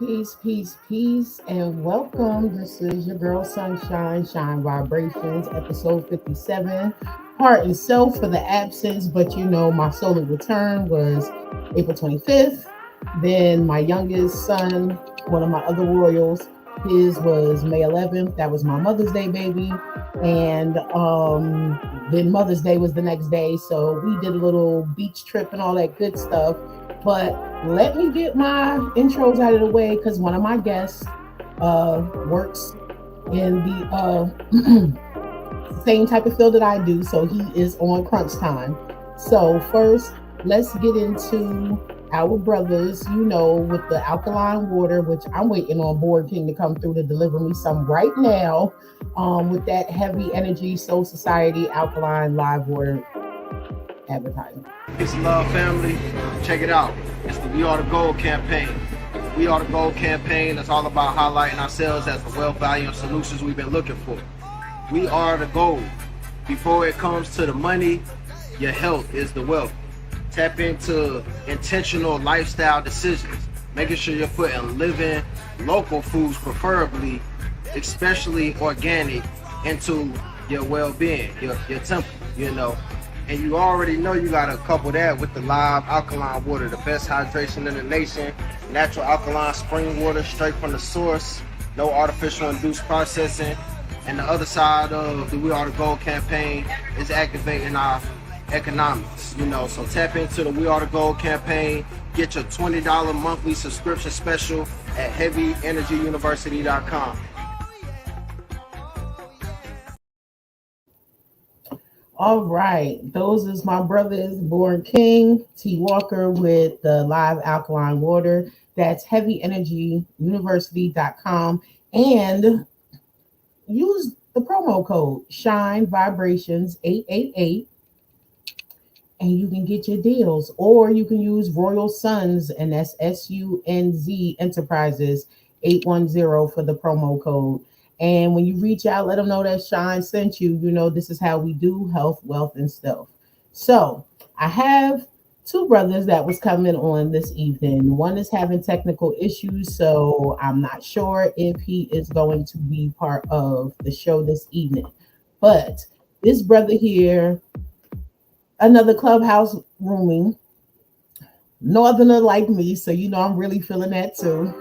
Peace, peace, peace, and welcome. This is your girl Sunshine, Shine Vibrations, episode 57. Heart and Self for the absence, but my solar return was April 25th. Then my youngest son, one of my other royals, his was May 11th. That was my Mother's Day baby. And then Mother's Day was the next day. So we did a little beach trip and all that good stuff. But let me get my intros out of the way because one of my guests works in the same type of field that I do, so he is on crunch time. So first, let's get into our brothers, with the alkaline water, which I'm waiting on Board King to come through to deliver me some right now, with that heavy energy Soul Society alkaline live water advertising. Peace and love, family. Check it out. It's the We Are the Gold campaign. We Are the Gold campaign is all about highlighting ourselves as the wealth, value, and solutions we've been looking for. We are the gold. Before it comes to the money, your health is the wealth. Tap into intentional lifestyle decisions, making sure you're putting living local foods, preferably, especially organic, into your well-being, your temple, And you already know you gotta couple that with the live alkaline water, the best hydration in the nation. Natural alkaline spring water straight from the source, no artificial induced processing. And the other side of the We Are the Gold campaign is activating our economics, So tap into the We Are the Gold campaign. Get your $20 monthly subscription special at heavyenergyuniversity.com. All right, those is my brothers, Born King, T. Walker with the live alkaline water. That's heavyenergyuniversity.com. And use the promo code Shine Vibrations 888 and you can get your deals. Or you can use Royal Sons, and that's SUNZ Enterprises 810 for the promo code. And when you reach out, let them know that Shine sent you. This is how we do health, wealth, and stuff. So I have two brothers that was coming on this evening. One is having technical issues, so I'm not sure if he is going to be part of the show this evening. But this brother here, another clubhouse roomie, northerner like me, so I'm really feeling that too.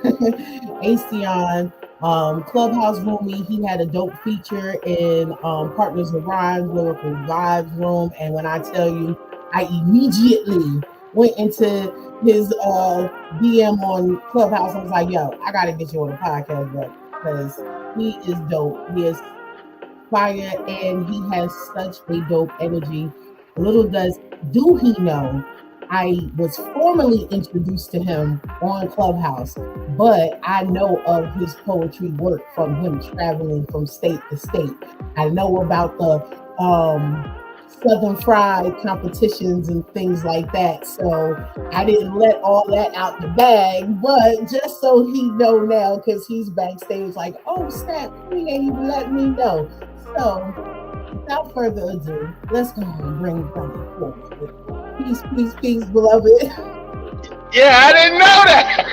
Acion. Clubhouse roomie, he had a dope feature in Partners of Rhymes, Lyrical Vibes room, and when I tell you, I immediately went into his DM on Clubhouse. I was like, yo, I gotta get you on the podcast, bro, because he is dope. He is fire, and he has such a dope energy. Little do he know, I was formally introduced to him on Clubhouse, but I know of his poetry work from him traveling from state to state. I know about the Southern Fried competitions and things like that. So I didn't let all that out the bag, but just so he know now, because he's backstage like, oh snap, he ain't even let me know. So without further ado, let's go ahead and bring the brother forward. Peace, peace, peace, beloved. Yeah, I didn't know that.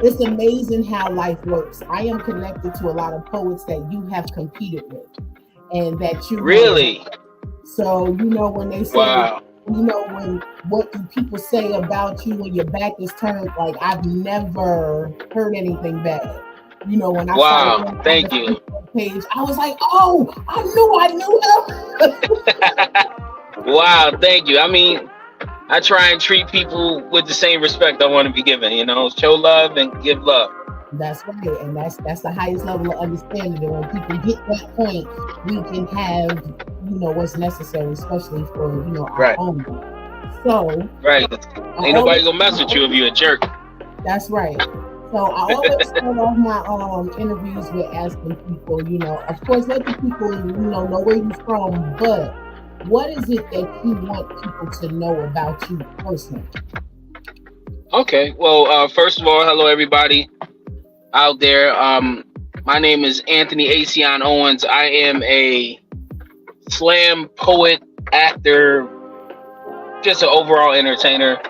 It's amazing how life works. I am connected to a lot of poets that you have competed with and that you really. So, when they say, wow. When what do people say about you when your back is turned, like I've never heard anything bad. When I wow, thank you. Page, I was like, oh, I knew him. Wow, thank you. I mean, I try and treat people with the same respect I want to be given, show love and give love. That's right. And that's the highest level of understanding. And when people get that point, we can have, what's necessary, especially for, our own. So right. Ain't nobody gonna mess with you if you're a jerk. That's right. So I always start off my interviews with asking people, of course, let the people, know where you're from, but what is it that you want people to know about you personally? Okay. Well, first of all, hello, everybody out there. My name is Anthony Acion Owens. I am a slam poet, actor, just an overall entertainer.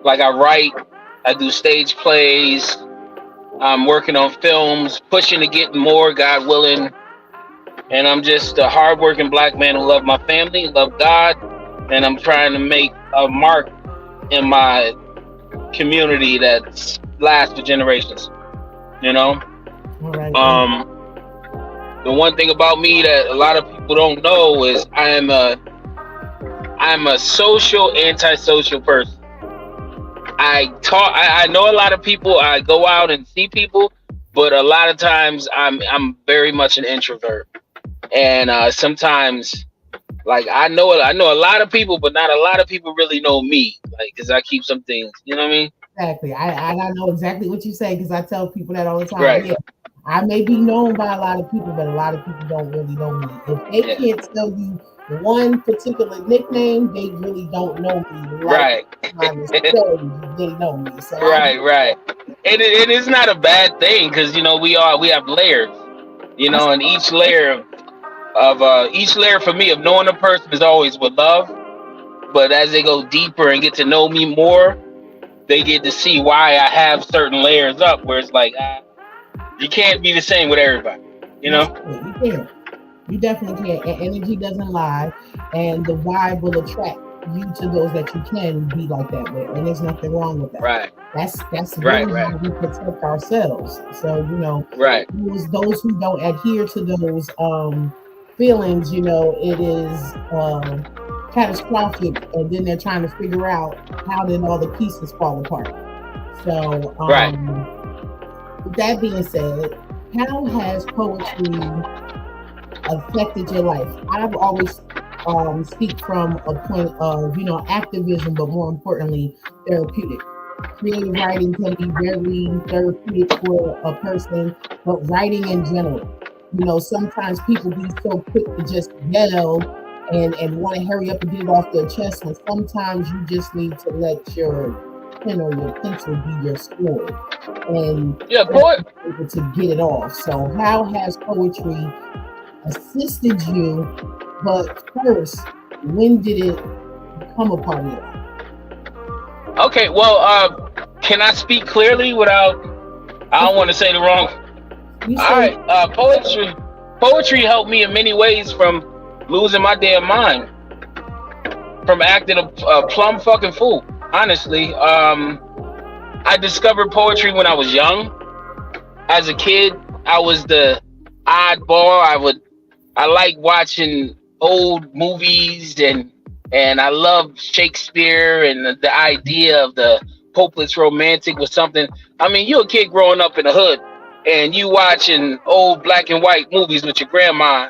Like I write, I do stage plays. I'm working on films, pushing to get more, God willing. And I'm just a hardworking black man who love my family, love God, and I'm trying to make a mark in my community that lasts for generations. You know, All right. the one thing about me that a lot of people don't know is I'm a social, antisocial person. I know a lot of people. I go out and see people, but a lot of times I'm very much an introvert. And sometimes, like I know a lot of people, but not a lot of people really know me. Like, cause I keep some things. You know what I mean? Exactly. I know exactly what you say because I tell people that all the time. Right. Yeah, I may be known by a lot of people, but a lot of people don't really know me. If they Yeah. can't tell you one particular nickname, they really don't know me. Right. Trying to show you they know me. So Right. It is not a bad thing because we have layers. And each layer for me of knowing a person is always with love. But as they go deeper and get to know me more, they get to see why I have certain layers up. Where it's like you can't be the same with everybody. You can't. You definitely can't. And energy doesn't lie, and the vibe will attract you to those that you can be like that with, and there's nothing wrong with that. Right. That's really how we protect ourselves. So right. those who don't adhere to those feelings, it is catastrophic, and then they're trying to figure out how did all the pieces fall apart. So with that being said, how has poetry affected your life? I've always speak from a point of activism, but more importantly, therapeutic. Creative writing can be very therapeutic for a person, but writing in general. Sometimes people be so quick to just yell and want to hurry up and get it off their chest, and sometimes you just need to let your pen or your pencil be your sword and able to get it off. So how has poetry assisted you? But first, when did it become a part of your life? Okay, well, can I speak clearly without? I don't want to say the wrong. All right, poetry helped me in many ways, from losing my damn mind, from acting a plumb fucking fool. Honestly, I discovered poetry when I was young. As a kid, I was the oddball. I like watching old movies and I love Shakespeare, and the idea of the hopeless romantic was something. I mean, you're a kid growing up in the hood and you watching old black and white movies with your grandma,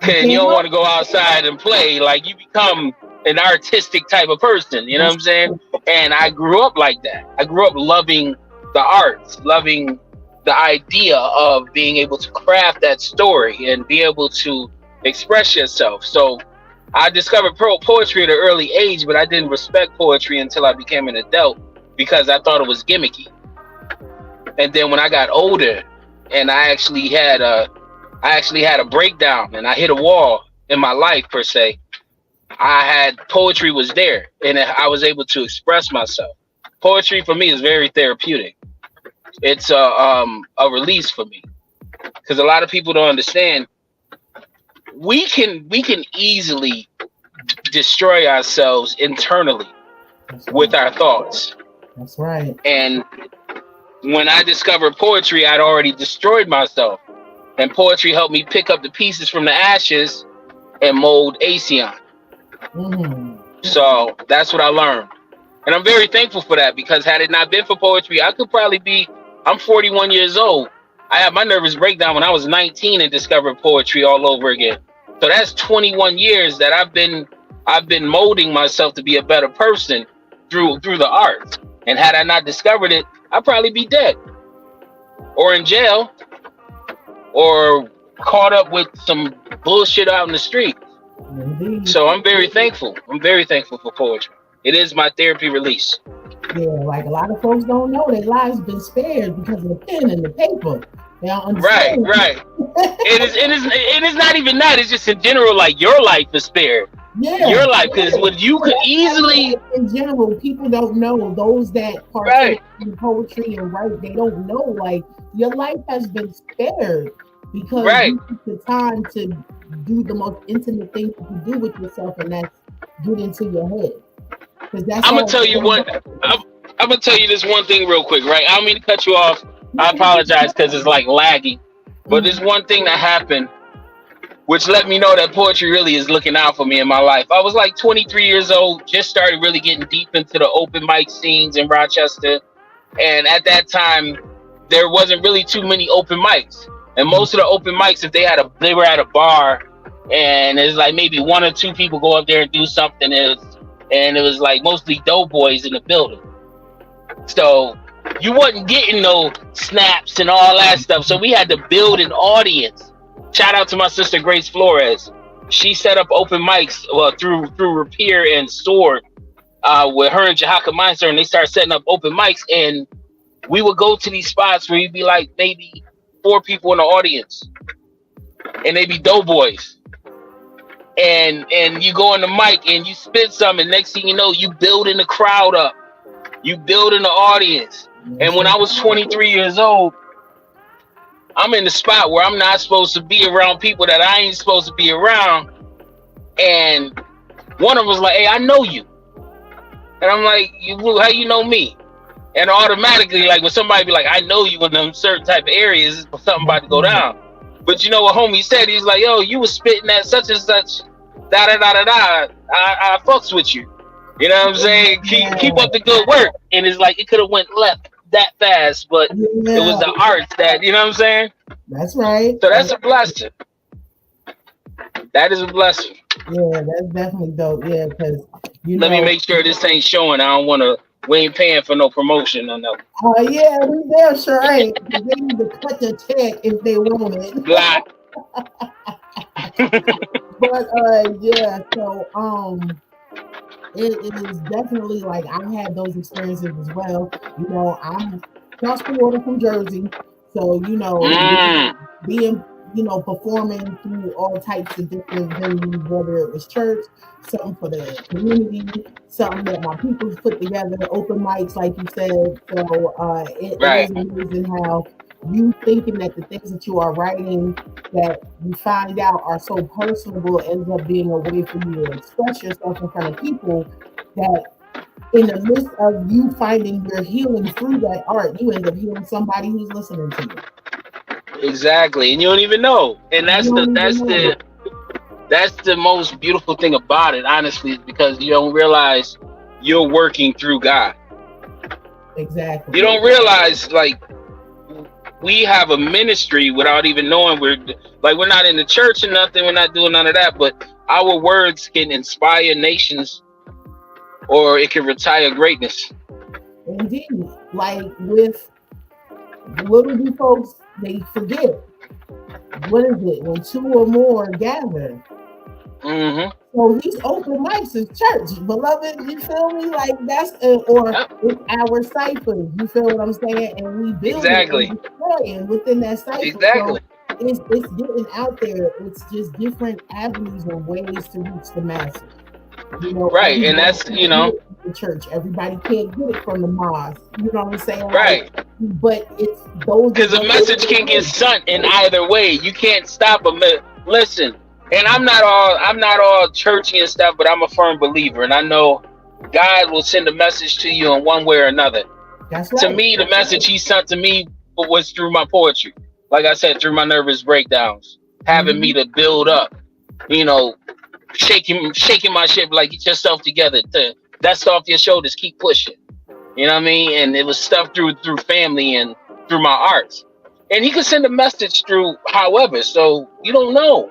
and you don't want to go outside and play. Like, you become an artistic type of person, you know what I'm saying? And I grew up like that. I grew up loving the arts, loving the idea of being able to craft that story and be able to express yourself. So I discovered poetry at an early age, but I didn't respect poetry until I became an adult because I thought it was gimmicky. And then when I got older and I actually had a breakdown and I hit a wall in my life, per se, poetry was there and I was able to express myself. Poetry for me is very therapeutic. It's a release for me, because a lot of people don't understand. We can easily destroy ourselves internally with our thoughts. That's right. And when I discovered poetry, I'd already destroyed myself. And poetry helped me pick up the pieces from the ashes and mold Asean. Mm-hmm. So that's what I learned. And I'm very thankful for that, because had it not been for poetry, I'm 41 years old. I had my nervous breakdown when I was 19 and discovered poetry all over again. So that's 21 years that I've been molding myself to be a better person through the arts. And had I not discovered it, I'd probably be dead or in jail or caught up with some bullshit out in the street. Indeed. So I'm very thankful. I'm very thankful for poetry. It is my therapy release. Yeah, like a lot of folks don't know their lives been spared because of the pen and the paper. They don't understand. Right. It is not even that. It's just in general, like, your life is spared. Yeah. your life, because what you could easily, In general, people don't know, those that partake right, in poetry and write, they don't know, like, your life has been spared because right. you took the time to do the most intimate thing you can do with yourself, and that's get into your head. Because that's I'm gonna all tell you it one. is. I'm gonna tell you this one thing real quick, right? I don't mean to cut you off. No, I no, no. apologize because it's like lagging. But there's Mhm. one thing that happened which let me know that poetry really is looking out for me in my life. I was like 23 years old, just started really getting deep into the open mic scenes in Rochester. And at that time, there wasn't really too many open mics. And most of the open mics, if they were at a bar, and it's like maybe one or two people go up there and do something, and it was like mostly doughboys in the building. So you wasn't getting no snaps and all that stuff. So we had to build an audience. Shout out to my sister Grace Flores. She set up open mics through Rapier and Sword with her and Jahaka Meister, and they started setting up open mics. And we would go to these spots where you'd be like maybe 4 people in the audience, and they'd be doughboys. And you go on the mic and you spit some, and next thing you know, you building the crowd up, you building the audience. And when I was 23 years old, I'm in the spot where I'm not supposed to be around people that I ain't supposed to be around. And one of them was like, "Hey, I know you." And I'm like, "How you know me?" And automatically, like when somebody be like, "I know you in them certain type of areas," something about to go down. But you know what homie said? He's like, "Yo, you was spitting at such and such, da da da da da. I fucks with you." You know what I'm saying? Keep up the good work. And it's like it could have went left that fast, but it was the art that, you know what I'm saying? That's right. So that's a blessing. That is a blessing. Yeah, that's definitely dope. Yeah, because Let me make sure this ain't showing. I don't want to. We ain't paying for no promotion or nothing. Yeah, we damn sure ain't. They need to cut the check if they want it. Black. But yeah, so it is definitely like I had those experiences as well. You know, I'm across the water from Jersey, so you know, being performing through all types of different venues, whether it was church, something for the community, something that my people put together, open mics, like you said. So it is amazing how you thinking that the things that you are writing that you find out are so personable ends up being a way for you to express yourself in front of people, that in the midst of you finding your healing through that art, you end up healing somebody who's listening to you. Exactly, and you don't even know. And that's the most beautiful thing about it, honestly, because you don't realize you're working through God. Exactly. You don't realize, like, we have a ministry without even knowing. We're not in the church or nothing. We're not doing none of that. But our words can inspire nations, or it can retire greatness. Indeed, like with little do folks, they forget. What is it when 2 or more gather? Mm-hmm. So these open mics is church, beloved. You feel me? Like that's it's our cipher. You feel what I'm saying? And we build and within that cipher. Exactly. So it's getting out there. It's just different avenues and ways to reach the masses. You know, right, and that's the church. Everybody can't get it from the mosque. You know what I'm saying? Right. Like, but it's those because a message can get sent in either way. You can't stop listen. And I'm not all churchy and stuff, but I'm a firm believer, and I know God will send a message to you in one way or another. That's right. To me, the message He sent to me was through my poetry. Like I said, through my nervous breakdowns, having me to build up, shaking my shit, like, get yourself together, to dust off your shoulders, keep pushing. You know what I mean? And it was stuff through family and through my arts. And He could send a message through however. So you don't know.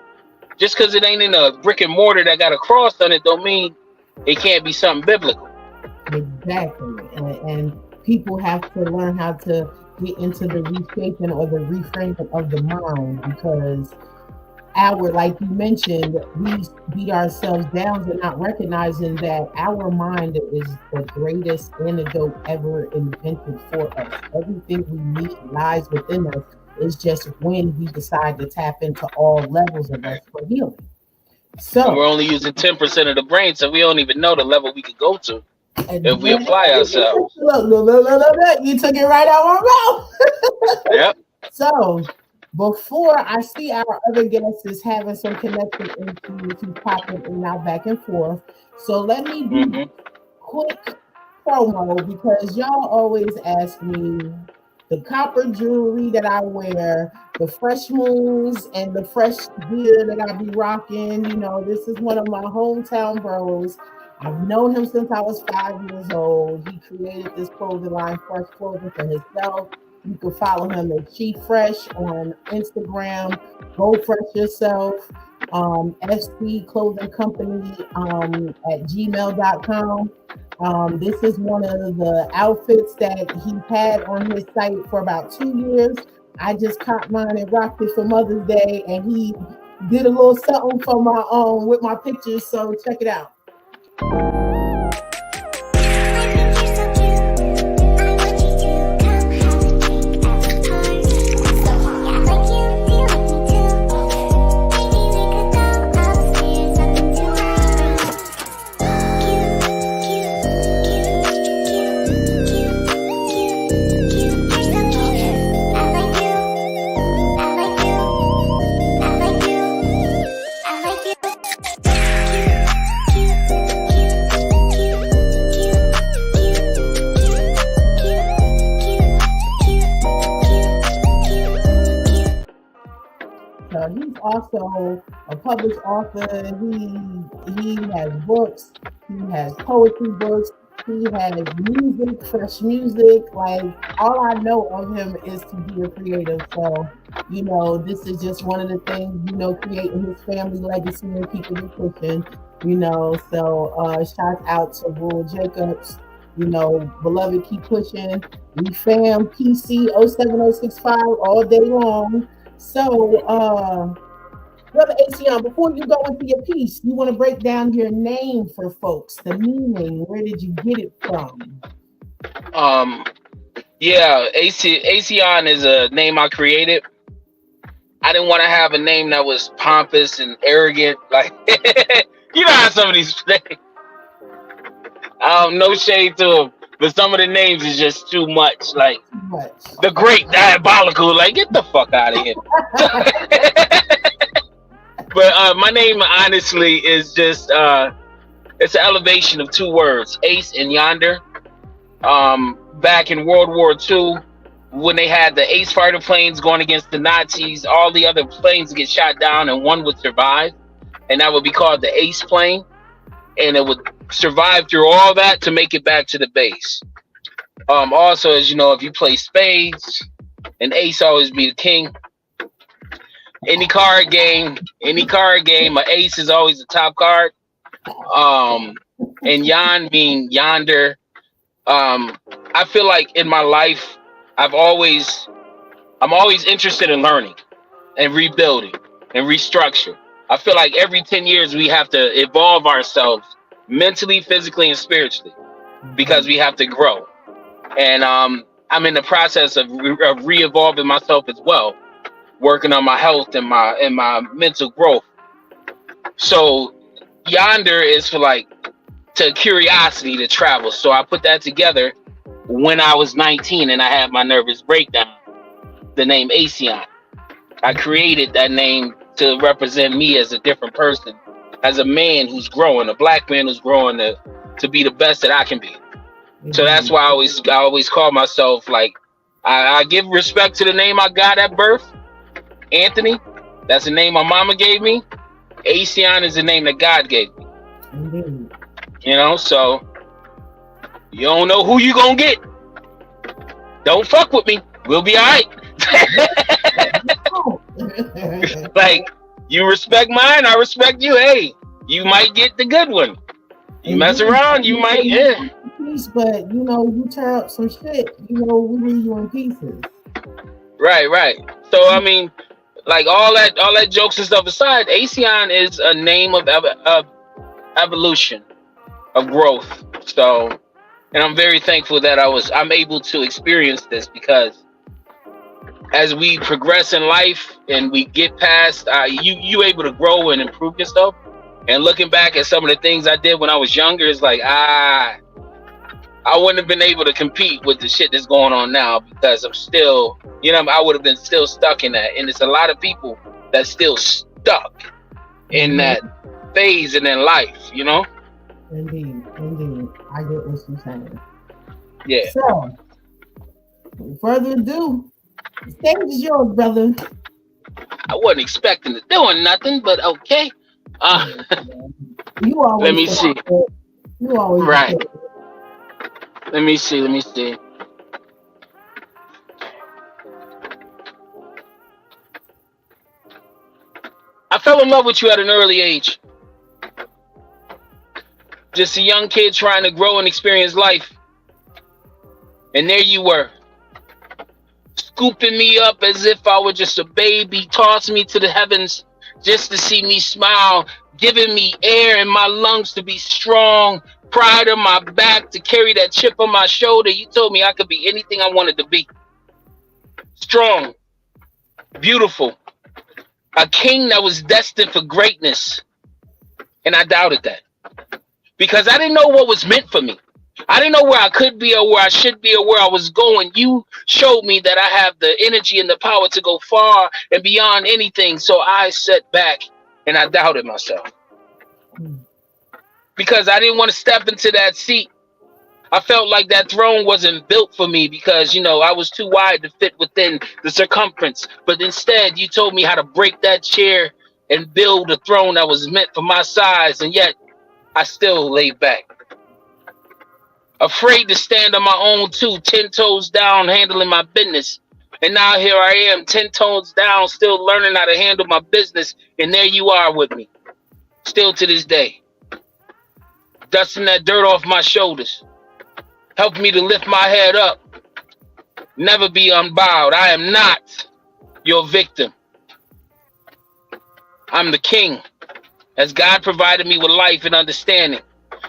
Just because it ain't in a brick and mortar that got a cross on it, don't mean it can't be something biblical. Exactly. And people have to learn how to get into the reshaping or the reframing of the mind, because like you mentioned, we beat ourselves down and not recognizing that our mind is the greatest antidote ever invented for us. Everything we need lies within us. It's just when we decide to tap into all levels of us for healing. And we're So, only using 10% of the brain, so we don't even know the level we could go to if and we apply ourselves. look, you took it right out of my mouth. Yep. So, before I see our other guests is having some connection issues, he's popping in and out back and forth. So let me do Hmm. quick promo because y'all always ask me the copper jewelry that I wear, the fresh moons, and the fresh gear that I be rocking. You know, this is one of my hometown bros. I've known him since I was 5 years old. He created this clothing line, Fresh Clothing, for himself. You can follow him at Chief Fresh on Instagram. Go Fresh Yourself. SC Clothing Company at gmail.com. This is one of the outfits that he had on his site for about 2 years. I just caught mine and rocked it for Mother's Day, and he did a little something for my own with my pictures. So check it out. He's also a published author. He has books. He has poetry books. He has music, fresh music. Like all I know of him is to be a creative. So you know, this is just one of the things. You know, creating his family legacy and keeping it pushing. You know, so shout out to Rule Jacobs. You know, beloved, keep pushing. We fam PC 07065 all day long. So, Brother ACN, before you go into your piece, you want to break down your name for folks, the meaning. Where did you get it from? Yeah, Acion is a name I created. I didn't want to have a name that was pompous and arrogant. Like, you know how some of these names, no shade to them, but some of the names is just too much. Like, the Great Diabolical. Like, get the fuck out of here. But my name, honestly, is just, it's an elevation of two words, Ace and Yonder. Back in World War II, when they had the Ace fighter planes going against the Nazis, all the other planes get shot down and one would survive. And that would be called the Ace plane. And it would survive through all that to make it back to the base. Also, as you know, if you play spades, an ace always be the king. Any card game, an ace is always the top card. And Yon being yonder. I feel like in my life, I'm always interested in learning and rebuilding and restructure. I feel like every 10 years we have to evolve ourselves mentally, physically, and spiritually because we have to grow. And I'm in the process of re-evolving myself as well, working on my health and my mental growth. So Yonder is for like to curiosity to travel. So I put that together when I was 19 and I had my nervous breakdown. The name Acion. I created that name to represent me as a different person, as a man who's growing, a black man who's growing to be the best that I can be. Mm-hmm. So that's why I always call myself like I give respect to the name I got at birth, Anthony. That's the name my mama gave me. Acion is the name that God gave me. Mm-hmm. You know, so you don't know who you gonna get. Don't fuck with me. We'll be all right. Like, you respect mine, I respect you. Hey, you might get the good one. You mess around, you might, yeah. But you know, you tear up some shit, you know, we leave you in pieces. Right. So I mean, like all that jokes and stuff aside, Acion is a name of evolution, of growth. So, and I'm very thankful that I'm able to experience this because as we progress in life and we get past, you able to grow and improve yourself. And looking back at some of the things I did when I was younger, it's like, I wouldn't have been able to compete with the shit that's going on now because I'm still, I would have been still stuck in that. And it's a lot of people that's still stuck in that phase in their life, Indeed. I get what you're saying. Yeah. So, without further ado, the stage is yours, brother. I wasn't expecting to do nothing, but okay. You always let me see. You always right. Let me see. I fell in love with you at an early age. Just a young kid trying to grow and experience life. And there you were, scooping me up as if I were just a baby, tossing me to the heavens just to see me smile, giving me air in my lungs to be strong, pride on my back to carry that chip on my shoulder. You told me I could be anything I wanted to be. Strong, beautiful, a king that was destined for greatness. And I doubted that because I didn't know what was meant for me. I didn't know where I could be or where I should be or where I was going. You showed me that I have the energy and the power to go far and beyond anything. So I sat back and I doubted myself because I didn't want to step into that seat. I felt like that throne wasn't built for me because, I was too wide to fit within the circumference. But instead, you told me how to break that chair and build a throne that was meant for my size. And yet I still laid back, afraid to stand on my own too, 10 toes down, handling my business. And now here I am, 10 toes down, still learning how to handle my business. And there you are with me, still to this day, dusting that dirt off my shoulders, helping me to lift my head up, never be unbowed. I am not your victim. I'm the king, as God provided me with life and understanding.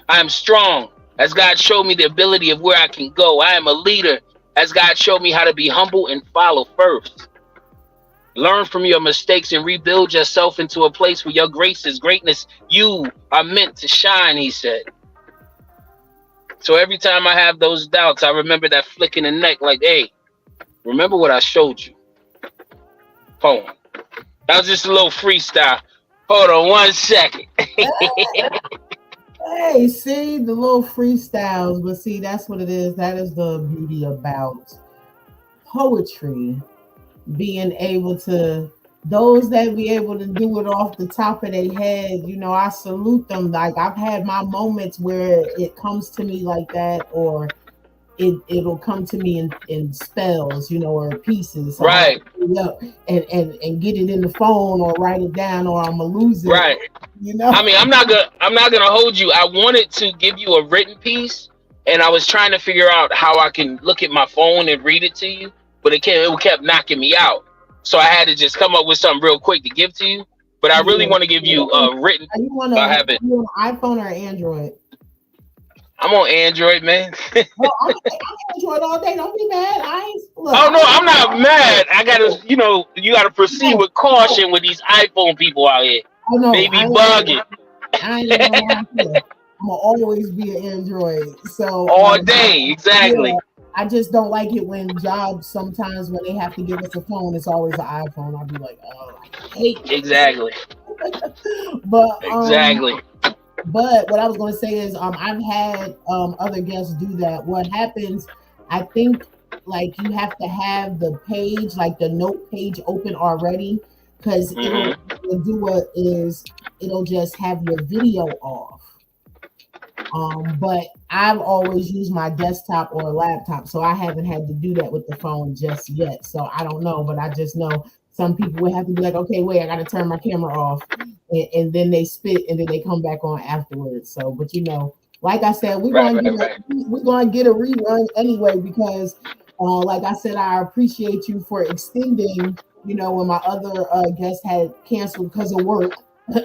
I am strong, as God showed me the ability of where I can go. I am a leader, as God showed me how to be humble and follow first. Learn from your mistakes and rebuild yourself into a place where your grace is greatness. You are meant to shine, he said. So every time I have those doubts, I remember that flick in the neck like, hey, remember what I showed you. Poem. That was just a little freestyle. Hold on 1 second. Hey, see the little freestyles, but see, that's what it is. That is the beauty about poetry, being able to, those that be able to do it off the top of their head, I salute them. Like, I've had my moments where it comes to me like that, or it'll come to me in spells, or pieces. So right. And get it in the phone or write it down, or I'm gonna lose it. Right. I mean, I'm not gonna hold you. I wanted to give you a written piece, and I was trying to figure out how I can look at my phone and read it to you, but it kept knocking me out. So I had to just come up with something real quick to give to you. But I really want to give you a written. Are you on iPhone or Android? I'm on Android, man. Well, I'm Android all day. Don't be mad. Oh no, I'm not mad. I gotta, you gotta proceed with caution with these iPhone people out here. Oh no, they be bugging. I ain't gonna I'm gonna always be an Android. So all day, exactly. Yeah, I just don't like it when jobs sometimes when they have to give us a phone, it's always an iPhone. I'll be like, oh, I hate it. Exactly. But exactly. But what I was going to say is, I've had other guests do that. What happens, I think, like you have to have the page, like the note page open already, because it'll do what is, it'll just have your video off. But I've always used my desktop or laptop, so I haven't had to do that with the phone just yet. So I don't know, but I just know some people would have to be like, okay, wait, I got to turn my camera off. And then they spit and then they come back on afterwards. So, but like I said, we're going to get a rerun anyway, because like I said, I appreciate you for extending, when my other guest had canceled because of work. They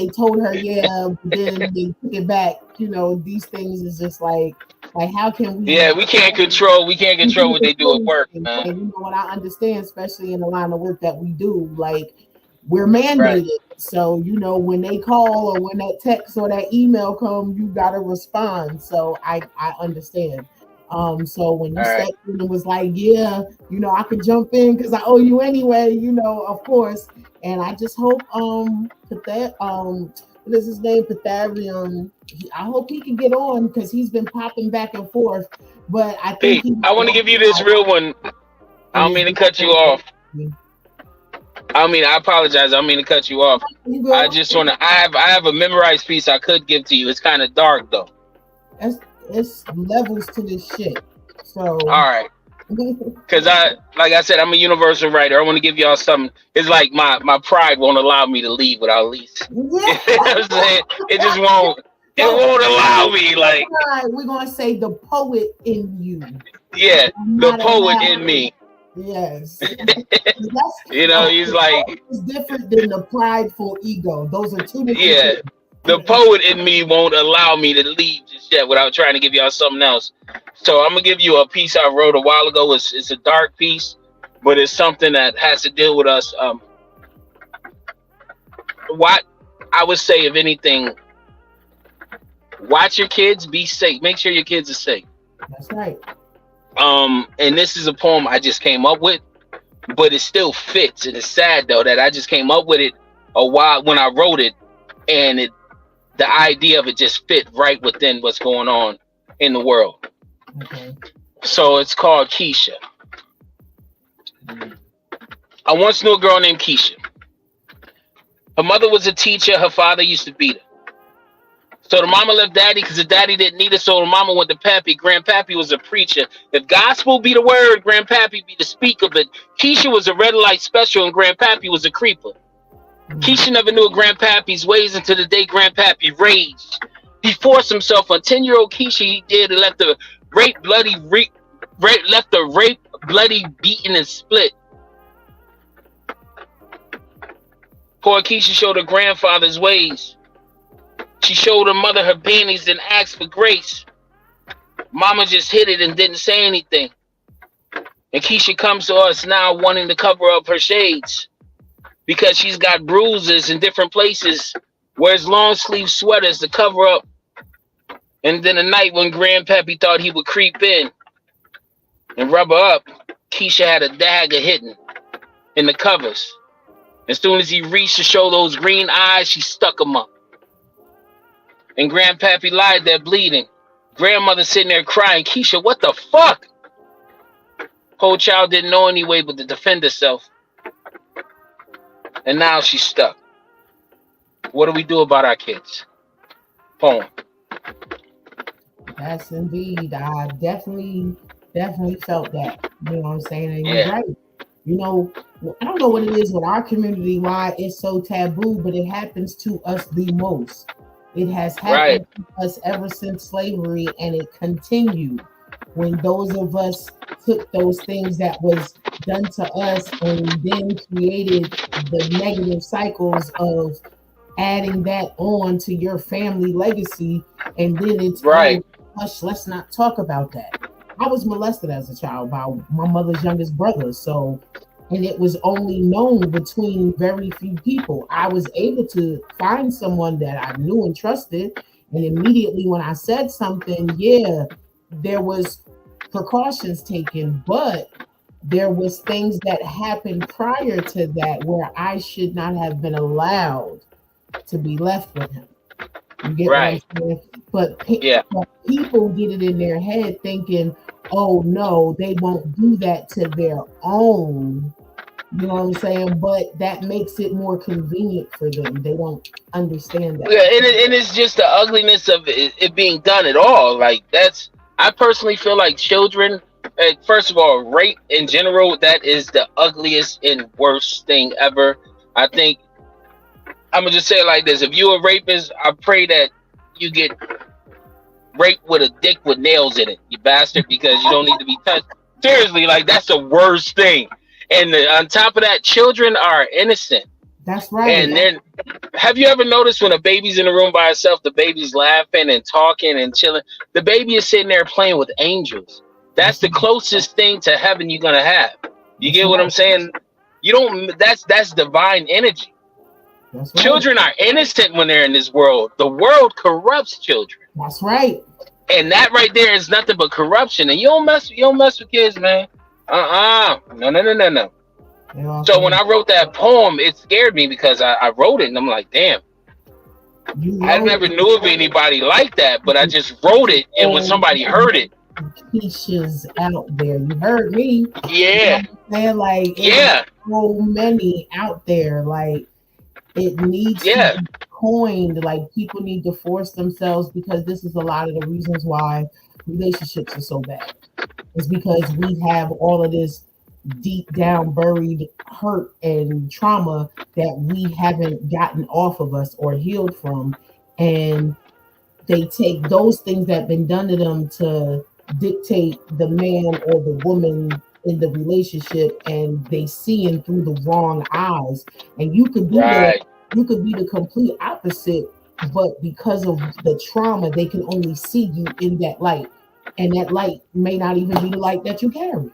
told her, yeah, then they took it back. These things is just like how can we? Yeah, we can't control what they do at work, man. And what I understand, especially in the line of work that we do, like We're mandated. So, you know, when they call or when that text or that email come, you gotta respond. So I understand. So when you stepped in and was like, yeah, you know, I could jump in because I owe you anyway, you know, of course. And I just hope what is his name? Pythagorean. I hope he can get on because he's been popping back and forth. But I think I want to give you this real one. I don't mean to cut you off. I apologize. I don't mean to cut you off. I just want to. I have a memorized piece I could give to you. It's kind of dark though. It's levels to this shit. So all right. Because like I said, I'm a universal writer. I want to give y'all something. It's like my pride won't allow me to leave without at least. You know what I'm saying? It just won't. It won't allow me. Like we're gonna say the poet in you. Yeah, the poet in me. Yes. You know, he's like it's different than the prideful ego. Those are two different things. The poet in me won't allow me to leave just yet without trying to give y'all something else. So I'm gonna give you a piece I wrote a while ago. It's a dark piece, but it's something that has to deal with us. What I would say, if anything, watch your kids, be safe. Make sure your kids are safe. That's right. And this is a poem I just came up with, but it still fits. And it's sad though that I just came up with it a while when I wrote it, and the idea of it just fit right within what's going on in the world. Okay. So it's called Keisha. I once knew a girl named Keisha. Her mother was a teacher. Her father used to beat her. So the mama left daddy because the daddy didn't need her. So the mama went to pappy. Grandpappy was a preacher. If gospel be the word, grandpappy be the speaker. But Keisha was a red light special and grandpappy was a creeper. Keisha never knew grandpappy's ways until the day grandpappy raged. He forced himself on 10-year-old Keisha. He did and left the rape bloody, beaten and split. Poor Keisha showed her grandfather's ways. She showed her mother her panties and asked for grace. Mama just hid it and didn't say anything. And Keisha comes to us now wanting to cover up her shades because she's got bruises in different places, wears long sleeve sweaters to cover up. And then a night when grandpappy thought he would creep in and rub her up, Keisha had a dagger hidden in the covers. As soon as he reached to show those green eyes, she stuck him up. And grandpappy lied there bleeding. Grandmother sitting there crying, Keisha, what the fuck? Poor child didn't know anyway but to defend herself. And now she's stuck. What do we do about our kids? Poem. Yes, indeed. I definitely felt that. You know what I'm saying? And you're right. You know, I don't know what it is with our community, why it's so taboo, but it happens to us the most. It has happened to us ever since slavery, and it continued when those of us took those things that was done to us and then created the negative cycles of adding that on to your family legacy, and then it's hush, let's not talk about that. I was molested as a child by my mother's youngest brother, and it was only known between very few people. I was able to find someone that I knew and trusted, and immediately when I said something, there was precautions taken, but there was things that happened prior to that where I should not have been allowed to be left with him. You get what I'm saying? But people get it in their head thinking, oh no, they won't do that to their own. You know what I'm saying? But that makes it more convenient for them. They don't understand that. Yeah, and it's just the ugliness of it being done at all. Like I personally feel like children, first of all, rape in general, that is the ugliest and worst thing ever. I think, I'm going to just say it like this. If you're a rapist, I pray that you get raped with a dick with nails in it, you bastard, because you don't need to be touched. Seriously, like that's the worst thing. And on top of that, children are innocent. That's right. And then, have you ever noticed when a baby's in a room by itself, the baby's laughing and talking and chilling? The baby is sitting there playing with angels. That's the closest thing to heaven you're gonna have. You get what I'm saying? You don't. That's divine energy. That's right. Children are innocent when they're in this world. The world corrupts children. That's right. And that right there is nothing but corruption. And you don't mess with kids, man. No. So when I wrote that poem, it scared me because I wrote it and I'm like, damn. I never knew of anybody like that, but I just wrote it, and when somebody heard it, Keisha's out there. You heard me. Yeah. You know like so many out there. Like it needs to be coined. Like people need to force themselves, because this is a lot of the reasons why relationships are so bad. It's because we have all of this deep down buried hurt and trauma that we haven't gotten off of us or healed from, and they take those things that have been done to them to dictate the man or the woman in the relationship, and they seeing through the wrong eyes. And you could be the complete opposite, but because of the trauma they can only see you in that light, and that light may not even be the light that you carry.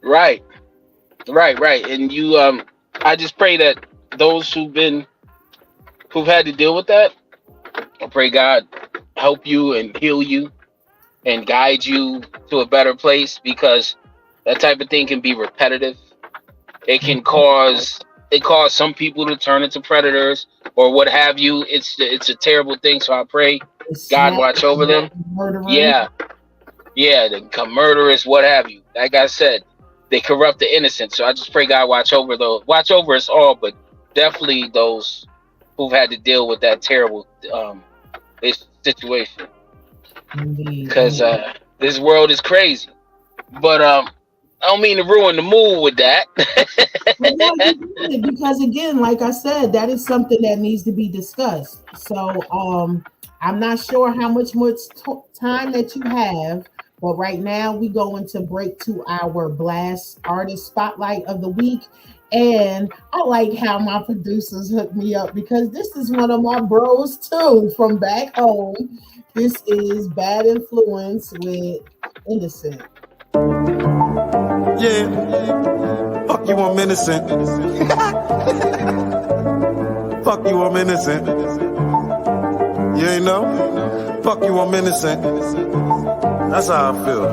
Right. And you I just pray that those who've had to deal with that, I pray God help you and heal you and guide you to a better place, because that type of thing can be repetitive. It can cause some people to turn into predators or what have you. It's a terrible thing. So I pray God watch over them. Yeah, they become murderers, what have you. Like I said, they corrupt the innocent. So I just pray God watch over us all, but definitely those who've had to deal with that terrible situation. Because this world is crazy. But I don't mean to ruin the mood with that. Because again, like I said, that is something that needs to be discussed. So I'm not sure how much more time that you have. But right now, we going to break to our Blast Artist Spotlight of the Week. And I like how my producers hooked me up, because this is one of my bros too from back home. This is Bad Influence with Innocent. Yeah. Fuck you, I'm innocent. Fuck you, I'm innocent. You ain't know? Fuck you, I'm innocent. That's how I feel.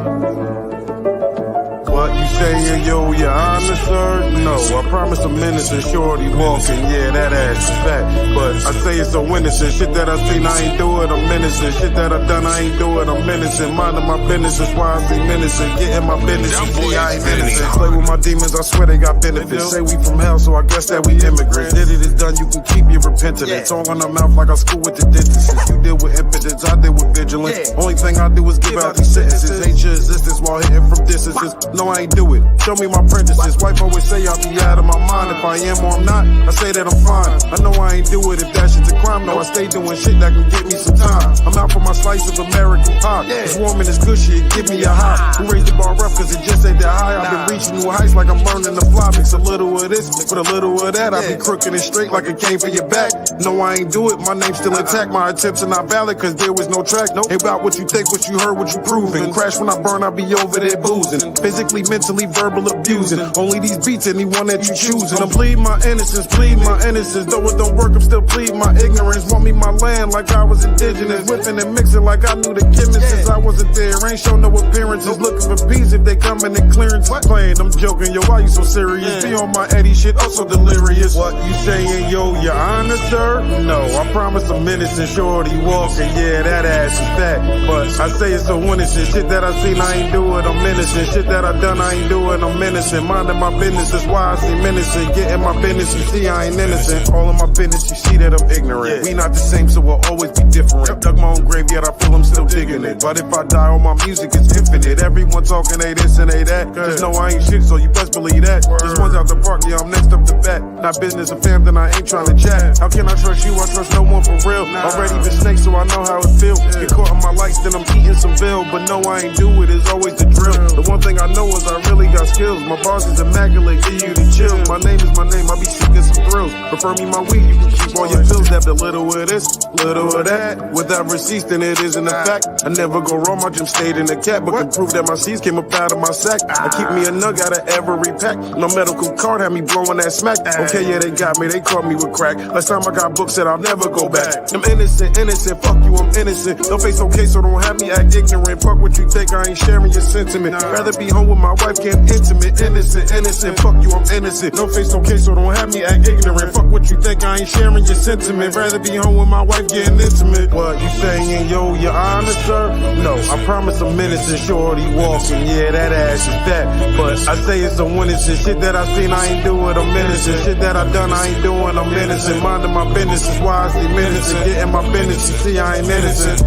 What you saying, yo, your honor, sir? No, I promise I'm innocent, shorty walking, yeah, that ass is fat. But I say it's so innocent, shit that I seen, I ain't do it, I'm innocent. Shit that I done, I ain't do it, I'm innocent. Minding my business, that's why I seem innocent. Getting my business, you see, I ain't innocent. Play with my demons, I swear they got benefits. Say we from hell, so I guess that we immigrants. Did it is done, you can keep your repentance. It's all in the mouth like I school with the dentist. You deal with impotence, I deal with vigilance. Only thing I do is give out these sentences. Hate your existence while hitting from distances. No, I ain't do it. Show me my apprentices. Wife always say I'll be out of my mind. If I am or I'm not, I say that I'm fine. I know I ain't do it if that shit's a crime. No, I stay doing shit that can get me some time. I'm out for my slice of American pie. It's warm and it's gushy, it give me a high. Who raised the bar up cause it just ain't that high. I've been reaching new heights like I'm learning to fly. Mix a little of this with a little of that. I be crooked and straight like it came for your back. No, I ain't do it, my name's still intact. My attempts are not valid cause there was no track. No, ain't about what you think, what you heard, what you proving. Crash when I burn, I'll be over there boozing. Physically, mentally, verbal abusing. Only these beats, anyone that you choosing. I'm pleading my innocence, pleading my innocence. Though it don't work, I'm still pleading my ignorance. Want me my land like I was indigenous. Whipping and mixing like I knew the chemist since I wasn't there. Ain't show no appearances. Looking for peace if they coming in clearance. Playing, I'm joking, yo, why you so serious? Be on my Eddie shit, also delirious. What you saying, yo, your honor, sir? No, I promise I'm innocent, shorty walking. Yeah, that ass is fat. But I say it's so innocent. Shit that I seen, I ain't do it, I'm innocent. Shit that I done, I ain't do it, I'm innocent. Minding my business, that's why I seem innocent. Getting my business, you see I ain't innocent. All of my business, you see that I'm ignorant. We not the same, so we'll always be different. Dug my own grave, yet I feel I'm still digging it. But if I die, all my music is infinite. Everyone talking, they this and they that. Just know I ain't shit, so you best believe that. This one's out the park, yeah, I'm next up the bat. Not business or fam, then I ain't trying to chat. How can I trust you? I trust no one for real. Already been snake, so I know how it feels. Get caught in my life. lights, then I'm eating some veal. But no, I ain't do it, it's always the drill. The one thing I know is I really got skills. My boss is immaculate, give you the chill. My name is my name, I be seeking some thrills. Prefer me my weed, you can keep all your pills. Have a little of this, little of that. Without receipts, then it isn't a fact. I never go wrong, my gym stayed in the cap. But can prove that my seeds came up out of my sack. I keep me a nug out of every pack. No medical card had me blowing that smack. Okay, yeah, they got me, they caught me with crack. Last time I got booked, said I'll never go back. I'm innocent, innocent, fuck you, I'm innocent. No face okay, so don't have me act ignorant. Fuck what you think, I ain't sharing your sentiment. Rather be home with my wife, get intimate. Innocent, innocent, fuck you, I'm innocent. No face okay, so don't have me act ignorant. Fuck what you think, I ain't sharing your sentiment. Rather be home with my wife, getting intimate. What you saying, yo, your honor, sir? No, I promise I'm innocent, shorty walking. Yeah, that ass is that. But I say it's some innocent shit that I seen, I ain't doing, I'm innocent. Shit that I done, I ain't doing, I'm innocent. Minding my business is why I stay innocent. Getting my business, you see, I ain't innocent.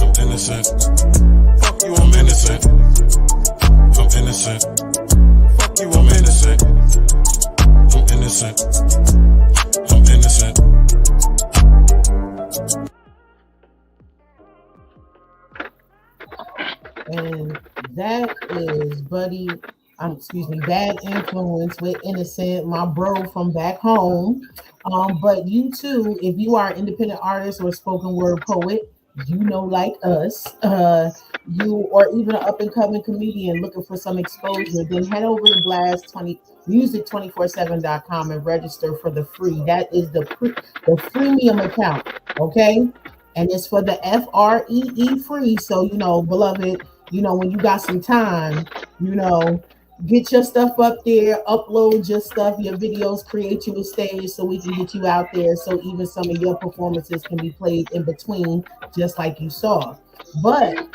I'm innocent. Fuck you, I'm innocent. I'm innocent. Fuck you, I'm innocent. I'm innocent. I'm innocent. And that is Buddy, Bad Influence with Innocent, my bro from back home. But you too, if you are an independent artist or spoken word poet, you know, like us, you or even an up and coming comedian looking for some exposure, then head over to music247.com and register for the free. That is the freemium account, okay? And it's for the FREE free. So, you know, beloved, you know, when you got some time, you know, get your stuff up there, upload your stuff, your videos, create you a stage so we can get you out there. So even some of your performances can be played in between, just like you saw. But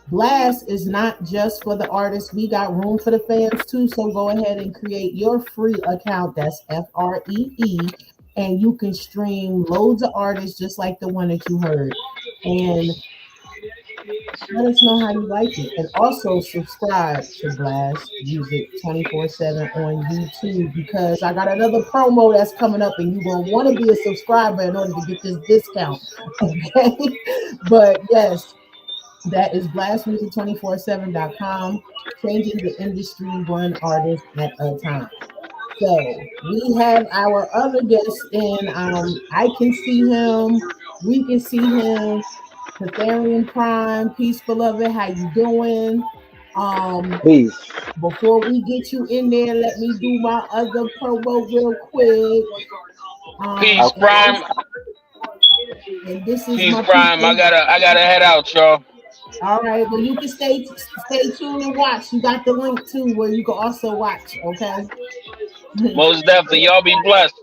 Blast is not just for the artists. We got room for the fans too. So go ahead and create your free account. That's FREE. And you can stream loads of artists just like the one that you heard. And let us know how you like it. And also subscribe to Blast Music 24/7 on YouTube, because I got another promo that's coming up and you're going to want to be a subscriber in order to get this discount. Okay. But yes, that is blastmusic247.com, changing the industry one artist at a time. So we have our other guest in. I can see him. We can see him. Catharian Prime, peace, beloved. How you doing? Peace. Before we get you in there, let me do my other promo real quick. Peace, Prime. And this is Peace, my Prime. I gotta head out, y'all. All right, well, you can stay tuned and watch. You got the link too, where you can also watch. Okay. Most definitely. Y'all be blessed.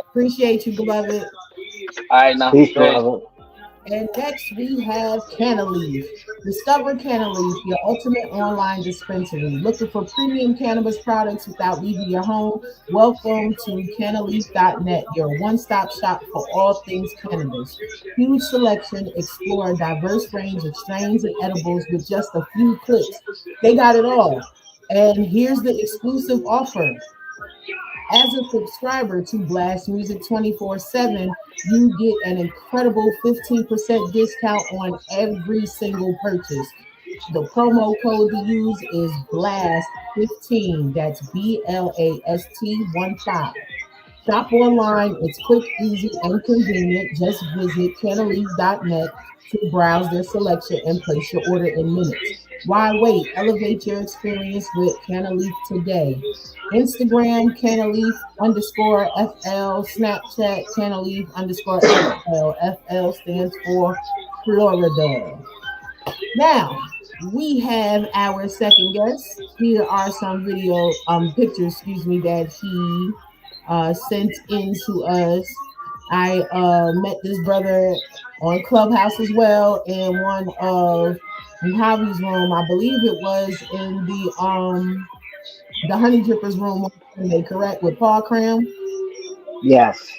Appreciate you, beloved. All right, now. Peace, brother. And next we have Canaleaf. Discover Canaleaf, your ultimate online dispensary. Looking for premium cannabis products without leaving your home? Welcome to Canaleaf.net, your one-stop shop for all things cannabis. Huge selection, explore a diverse range of strains and edibles with just a few clicks. They got it all. And here's the exclusive offer. As a subscriber to Blast Music 24/7, you get an incredible 15% discount on every single purchase. The promo code to use is BLAST15. That's BLAST15. Shop online. It's quick, easy, and convenient. Just visit Canaleaf.net to browse their selection and place your order in minutes. Why wait? Elevate your experience with Canaleaf today. Instagram, Canaleaf_FL. Snapchat, Canaleaf_FL. FL stands for Florida. Now, we have our second guest. Here are some pictures, that he sent in to us. I met this brother on Clubhouse as well in one of Javi's room. I believe it was in the Honey Drippers room, correct, with Paul Cram? Yes.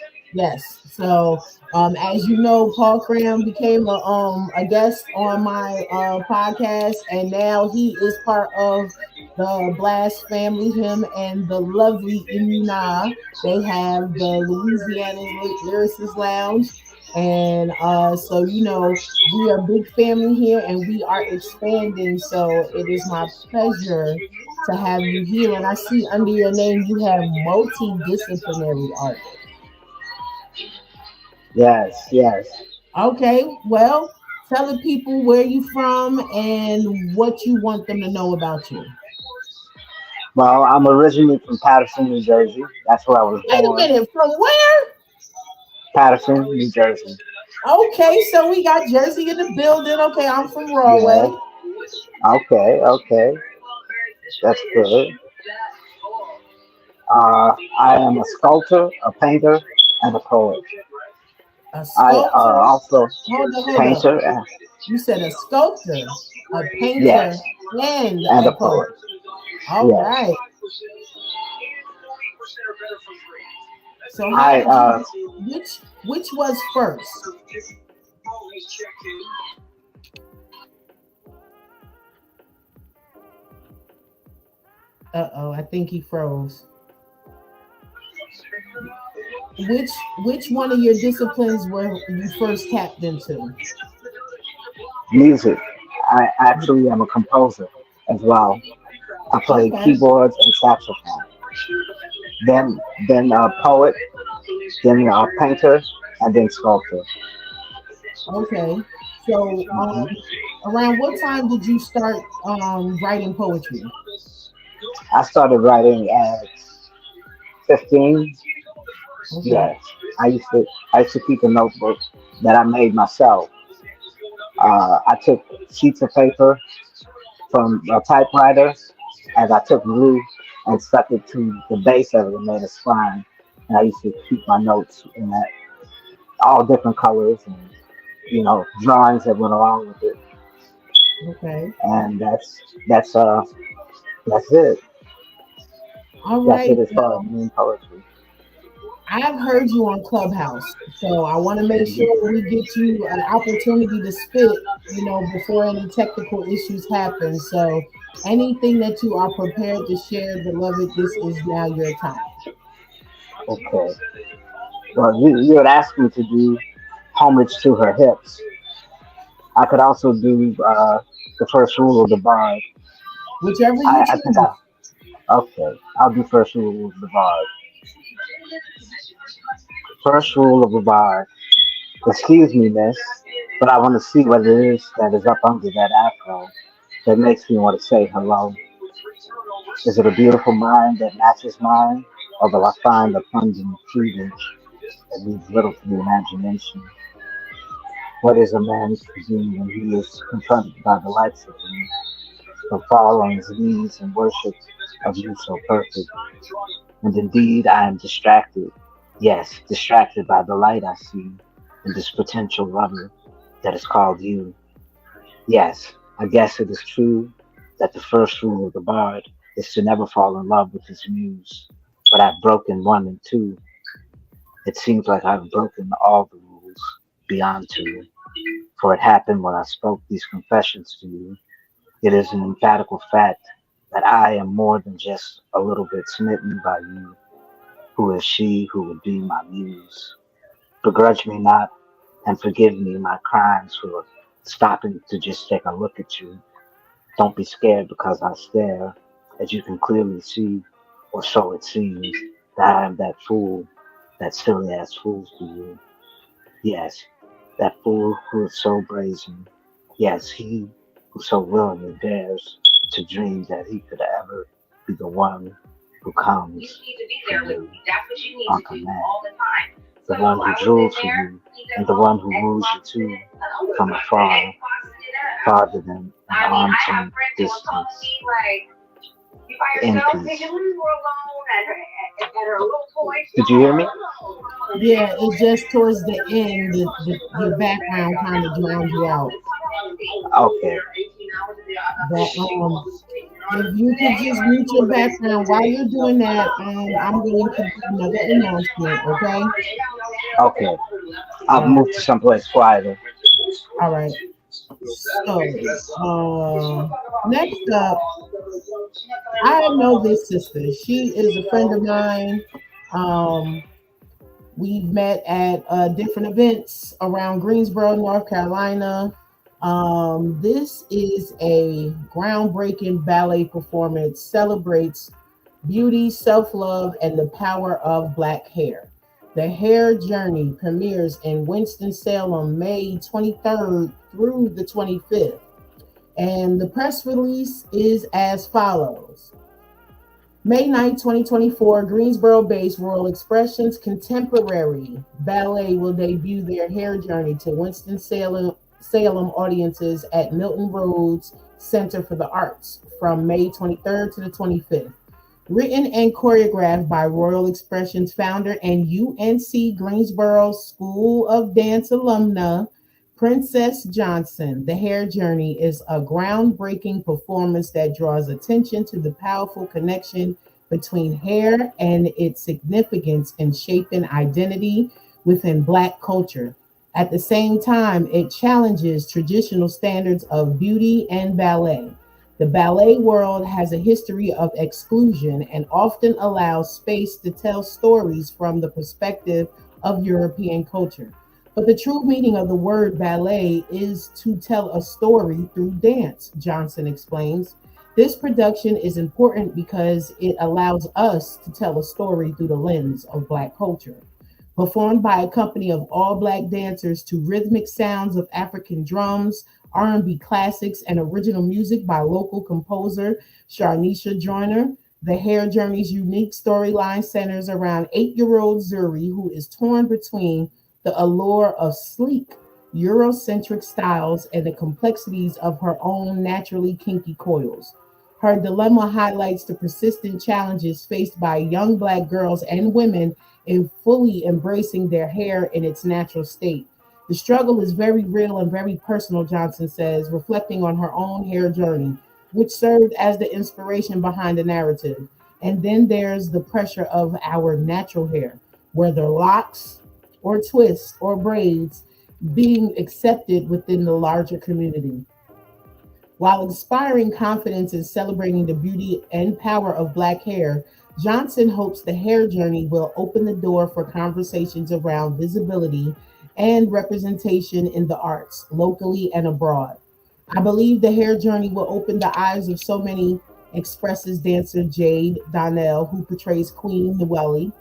So as you know, Paul Cram became a guest on my podcast, and now he is part of the Blast family. Him and the lovely Imuna. They have the Louisiana Lyricist Lounge. And so, we are a big family here and we are expanding. So it is my pleasure to have you here. And I see under your name you have multidisciplinary artist. Yes, yes. Okay, well, tell the people where you from and what you want them to know about you. Well, I'm originally from Patterson, New Jersey. That's where I was Wait a born. minute, from where? Patterson, New Jersey. Okay, so we got Jersey in the building. Okay, I'm from Yeah. Broadway. Okay, okay. That's good. I am a sculptor, a painter, and a poet. A I sculptor. also Hold up. painter and You said a sculptor, a yes, painter, and and a a poet. poet. All Yes. right. So how I did you which was first? Uh-oh, I think he froze. Which one of your disciplines were you first tapped into? music. I actually am a composer as well. I play Okay. keyboards and saxophone. Then poet, then painter, and then sculptor. Okay. So hmm around what time did you start writing poetry? I started writing at 15. Okay. Yes, I used to I used to keep a notebook that I made myself. I took sheets of paper from a typewriter, and I took glue and stuck it to the base of it and made a spine. And I used to keep my notes in that, all different colors and drawings that went along with it. Okay. And that's it. All That's right. it as far as Well, me and poetry. I've heard you on Clubhouse, so I want to make sure we get you an opportunity to spit, before any technical issues happen. So anything that you are prepared to share, beloved, this is now your time. Okay. Well, you had asked me to do homage to her hips. I could also do the first rule of the bard. Whichever you I think I choose. okay. I'll do first rule of the bard. First rule of the bard. Excuse me, miss, but I want to see what it is that is up under that afro that makes me want to say hello. Is it a beautiful mind that matches mine, or will I find a pungent cleavage that leaves little to the imagination? What is a man to do when he is confronted by the likes of me, to fall on his knees and worship of you so perfect? And indeed, I am distracted, yes, distracted by the light I see in this potential lover that is called you. Yes, I guess it is true that the first rule of the bard is to never fall in love with his muse. But I've broken one and two. It seems like I've broken all the rules beyond two. For it happened when I spoke these confessions to you. It is an emphatical fact that I am more than just a little bit smitten by you. Who is she who would be my muse? Begrudge me not and forgive me my crimes for stopping to just take a look at you. Don't be scared because I stare, as you can clearly see, or so it seems, that I am that fool, that silly ass fool to you. Yes, that fool who is so brazen. Yes, he who so willingly dares to dream that he could ever be the one who comes for you on command. The one who drools for you, and the one who woos you too from afar, farther than an arm's length distance, in peace. Did you hear me? Yeah, it just towards the end, your background kind of drowned you out. Okay. But if you could just mute your background while you're doing that, I'm going to do another announcement. Okay. Okay. I'll All right. move to someplace quieter. All right. So next up, I know this sister. She is a friend of mine. Um, We've met at different events around Greensboro, North Carolina. This is a groundbreaking ballet performance, celebrates beauty, self love, and the power of Black hair. The Hair Journey premieres in Winston-Salem May 23rd through the 25th. And the press release is as follows. May 9, 2024, Greensboro-based Royal Expressions Contemporary Ballet will debut their hair journey to Winston-Salem audiences at Milton Rhodes Center for the Arts from May 23rd to the 25th. Written and choreographed by Royal Expressions founder and UNC Greensboro School of Dance alumna Princess Johnson. The Hair Journey is a groundbreaking performance that draws attention to the powerful connection between hair and its significance in shaping identity within Black culture. At the same time, it challenges traditional standards of beauty and ballet. The ballet world has a history of exclusion and often allows space to tell stories from the perspective of European culture. But the true meaning of the word ballet is to tell a story through dance, Johnson explains. This production is important because it allows us to tell a story through the lens of Black culture. Performed by a company of all Black dancers to rhythmic sounds of African drums, R&B classics, and original music by local composer Sharnisha Joyner, the Hair Journey's unique storyline centers around 8-year-old Zuri, who is torn between the allure of sleek, Eurocentric styles and the complexities of her own naturally kinky coils. Her dilemma highlights the persistent challenges faced by young Black girls and women in fully embracing their hair in its natural state. The struggle is very real and very personal, Johnson says, reflecting on her own hair journey, which served as the inspiration behind the narrative. And then there's the pressure of our natural hair, whether locks or twists or braids, being accepted within the larger community. While inspiring confidence and celebrating the beauty and power of Black hair, Johnson hopes the hair journey will open the door for conversations around visibility and representation in the arts, locally and abroad. I believe the hair journey will open the eyes of so many, expresses dancer Jade Donnell, who portrays Queen Nweli,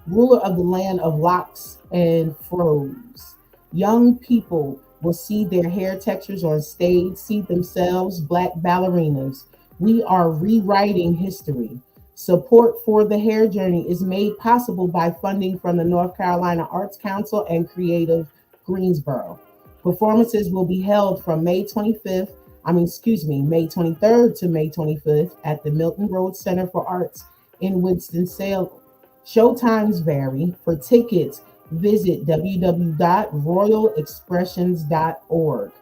ruler of the land of locks and froze. Young people will see their hair textures on stage, see themselves, Black ballerinas. We are rewriting history. Support for the hair journey is made possible by funding from the North Carolina Arts Council and Creative Greensboro. Performances will be held from May 23rd to May 25th at the Milton Rhodes Center for Arts in Winston-Salem. Showtimes vary. For tickets, visit www.royalexpressions.org.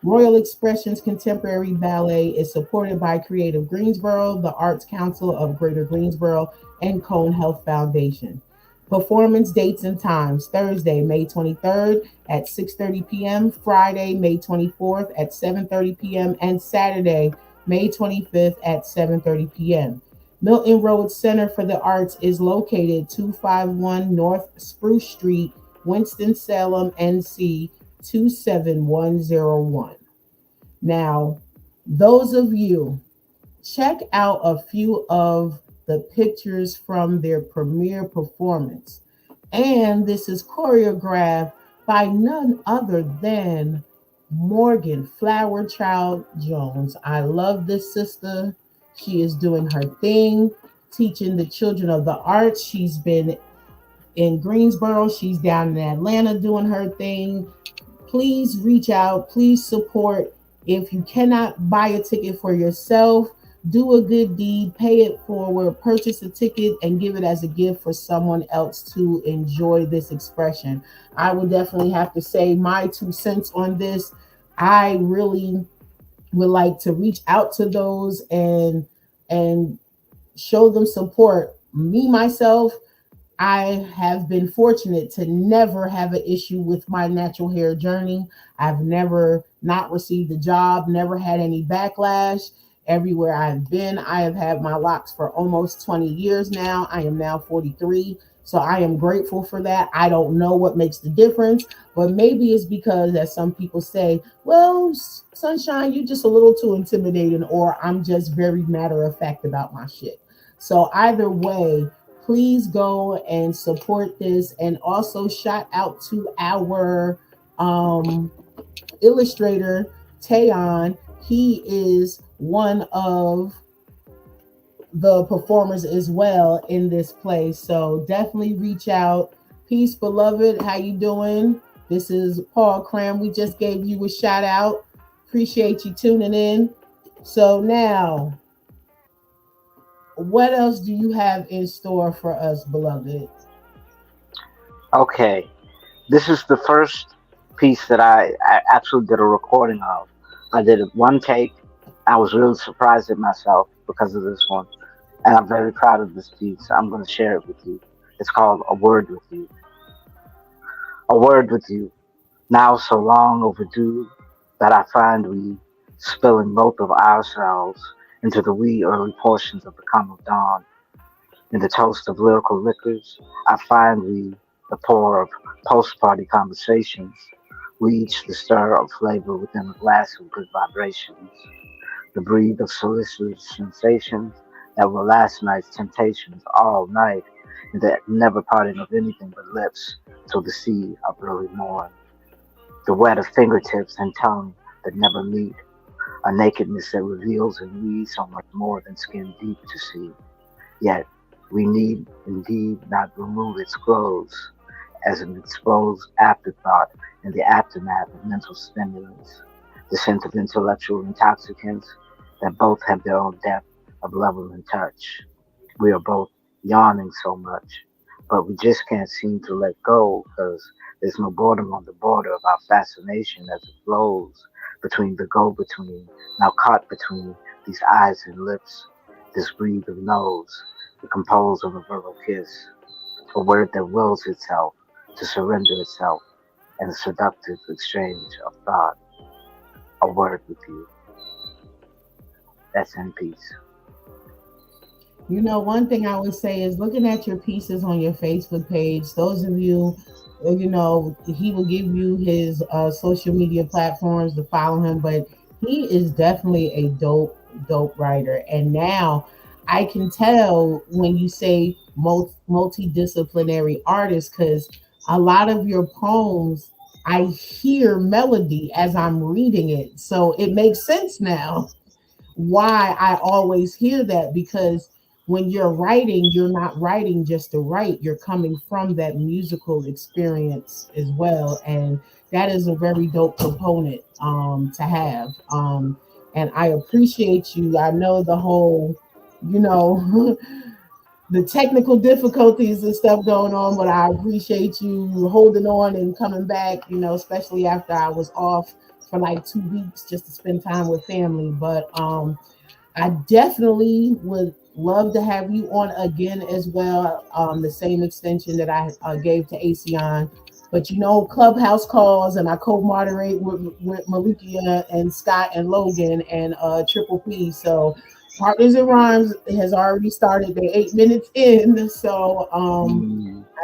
Royal Expressions Contemporary Ballet is supported by Creative Greensboro, the Arts Council of Greater Greensboro, and Cone Health Foundation. Performance dates and times: Thursday, May 23rd at 6:30 p.m., Friday, May 24th at 7:30 p.m., and Saturday, May 25th at 7:30 p.m. Milton Rhodes Center for the Arts is located 251 North Spruce Street, Winston-Salem, NC 27101. Now, those of you, check out a few of the pictures from their premiere performance. And this is choreographed by none other than Morgan Flower Child Jones. I love this sister. She is doing her thing, teaching the children of the arts. She's been in Greensboro. She's down in Atlanta doing her thing. Please reach out. Please support. If you cannot buy a ticket for yourself, do a good deed, pay it forward, purchase a ticket, and give it as a gift for someone else to enjoy this expression. I would definitely have to say my 2 cents on this. I really would like to reach out to those and show them support. Me, myself, I have been fortunate to never have an issue with my natural hair journey. I've never not received a job, never had any backlash. Everywhere I've been, I have had my locks for almost 20 years now. I am now 43. So I am grateful for that. I don't know what makes the difference, but maybe it's because, as some people say, well, Sunshine, you just a little too intimidating, or I'm just very matter of fact about my shit. So either way, please go and support this. And also shout out to our um illustrator, Tayon. He is one of the performers as well in this play. So definitely reach out. Peace, beloved. How you doing? This is Paul Cram. We just gave you a shout out. Appreciate you tuning in. So now, what else do you have in store for us, beloved? Okay, this is the first piece that I actually did a recording of. I did it one take. I was really surprised at myself because of this one, and I'm very proud of this piece. I'm going to share it with you. It's called A Word with You. A word with you, now so long overdue that I find we spilling both of ourselves into the wee early portions of the come of dawn. In the toast of lyrical liquors, I find we the pour of post-party conversations. We each the stir of flavor within a glass of good vibrations. The breathe of solicitous sensations that were last night's temptations all night, and the never parting of anything but lips till the sea of early morn. The wet of fingertips and tongue that never meet, a nakedness that reveals in we so much more than skin deep to see. Yet we need indeed not remove its clothes as an exposed afterthought in the aftermath of mental stimulants, the scent of intellectual intoxicants that both have their own depth of level and touch. We are both yawning so much, but we just can't seem to let go because there's no boredom on the border of our fascination as it flows between the go between, now caught between these eyes and lips, this breathe of nose, the compose of a verbal kiss, a word that wills itself to surrender itself in a seductive exchange of thought, a word with you. That's in peace. You know, one thing I would say is looking at your pieces on your Facebook page. Those of you, he will give you his social media platforms to follow him, but he is definitely a dope writer. And now I can tell when you say multidisciplinary artist, because a lot of your poems, I hear melody as I'm reading it. So it makes sense now why I always hear that, because when you're writing, you're not writing just to write, you're coming from that musical experience as well. And that is a very dope component to have. And I appreciate you. I know the whole, you know, the technical difficulties and stuff going on, but I appreciate you holding on and coming back, especially after I was off for like 2 weeks just to spend time with family. But I definitely would love to have you on again as well. The same extension that I gave to ASEAN. But Clubhouse calls, and I co-moderate with Malikia and Scott and Logan and Triple P. So Partners in Rhymes has already started. They're 8 minutes in. So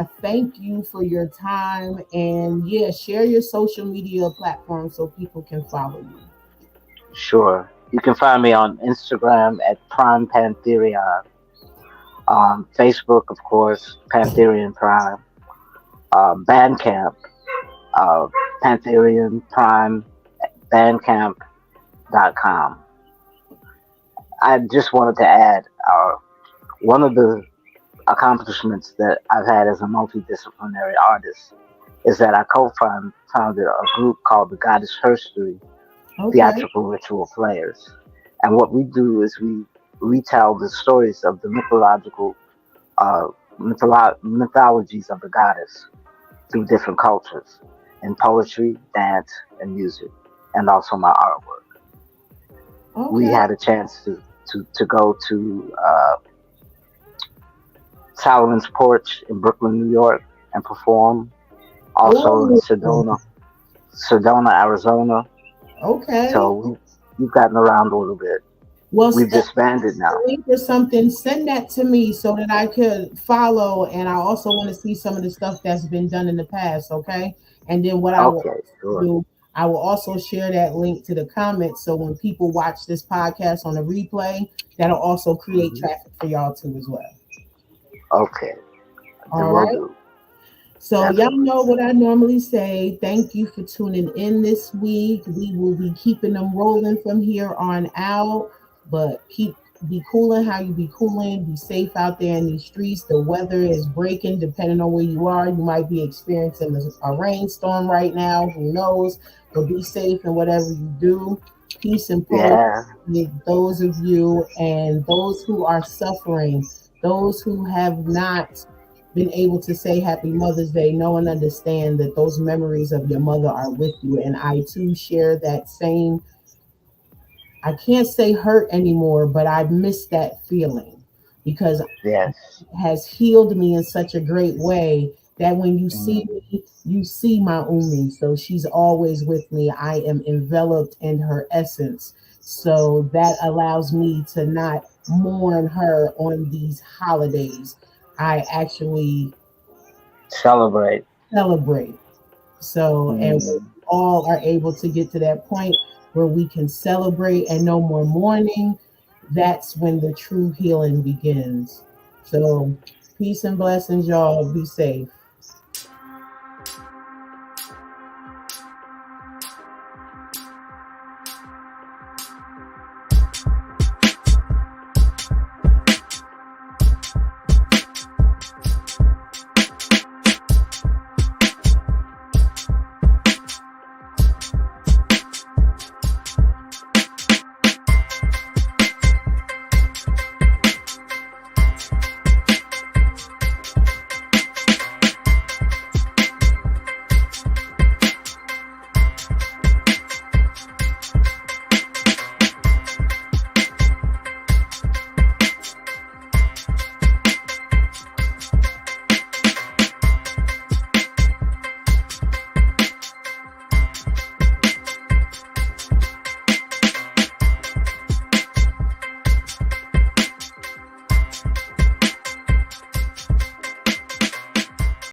I thank you for your time. And yeah, share your social media platform so people can follow you. Sure. You can find me on Instagram at Prime Pantheria. Facebook, of course, Pantherian Prime. Bandcamp, Pantherian Prime, Bandcamp.com. I just wanted to add one of the accomplishments that I've had as a multidisciplinary artist is that I co-founded a group called the Goddess Herstory Okay. Theatrical Ritual Players. And what we do is we retell the stories of the uh, mythologies of the goddess through different cultures in poetry, dance, and music, and also my artwork. We Okay. had a chance to go to Solomon's Porch in Brooklyn, New York, and perform. Also in Oh, Sedona, Arizona. okay. So we've gotten around a little bit. Well, We've disbanded now. link or something, send that to me so that I could follow. And I also want to see some of the stuff that's been done in the past, okay? And then what I will Okay, sure. do, I will also share that link to the comments. So when people watch this podcast on the replay, that'll also create Hmm. traffic for y'all too as well. Okay, it All will right. do. So y'all Definitely. know what I normally say. Thank you for tuning in this week. We will be keeping them rolling from here on out, but be cooling how you be cooling. Be safe out there in these streets. The weather is breaking depending on where you are. You might be experiencing a rainstorm right now. Who knows? But be safe in whatever you do. Peace and poetry Yeah. with those of you and those who are suffering, those who have not been able to say Happy Mother's Day, know and understand that those memories of your mother are with you. And I too share that same, I can't say hurt anymore, but I miss that feeling because Yes. it has healed me in such a great way that when you see Mm. me, you see my Umi. So she's always with me. I am enveloped in her essence. So that allows me to not mourn her on these holidays. I actually Celebrate. celebrate. So, and we Mm. all are able to get to that point where we can celebrate and no more mourning, that's when the true healing begins. So, peace and blessings, y'all. Be safe.